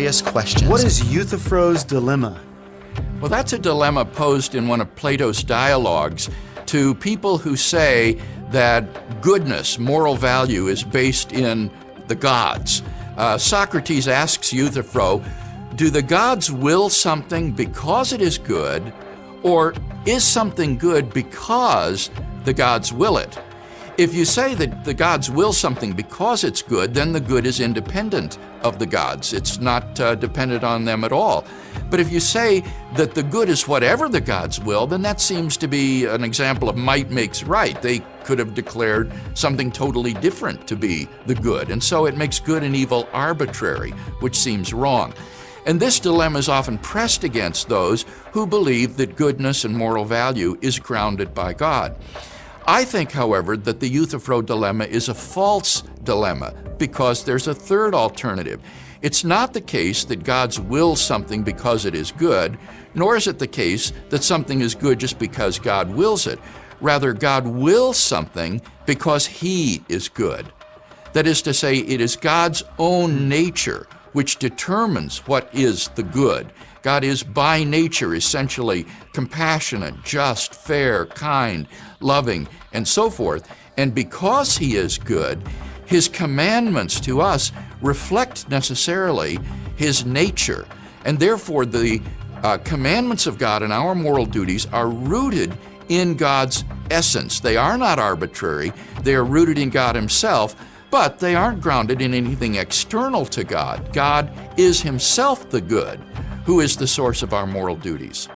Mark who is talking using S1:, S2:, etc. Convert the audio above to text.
S1: serious questions.
S2: What is Euthyphro's dilemma?
S3: Well, that's a dilemma posed in one of Plato's dialogues to people who say that goodness, moral value, is based in the gods. Socrates asks Euthyphro, do the gods will something because it is good, or is something good because the gods will it? If you say that the gods will something because it's good, then the good is independent of the gods. It's not dependent on them at all. But if you say that the good is whatever the gods will, then that seems to be an example of might makes right. They could have declared something totally different to be the good, and so it makes good and evil arbitrary, which seems wrong. And this dilemma is often pressed against those who believe that goodness and moral value is grounded by God. I think, however, that the Euthyphro dilemma is a false dilemma because there's a third alternative. It's not the case that God's will something because it is good, nor is it the case that something is good just because God wills it. Rather, God wills something because He is good. That is to say, it is God's own nature which determines what is the good. God is by nature essentially compassionate, just, fair, kind, loving, and so forth. And because He is good, His commandments to us reflect necessarily His nature. And therefore the commandments of God and our moral duties are rooted in God's essence. They are not arbitrary. They are rooted in God Himself, but they aren't grounded in anything external to God. God is Himself the good, who is the source of our moral duties.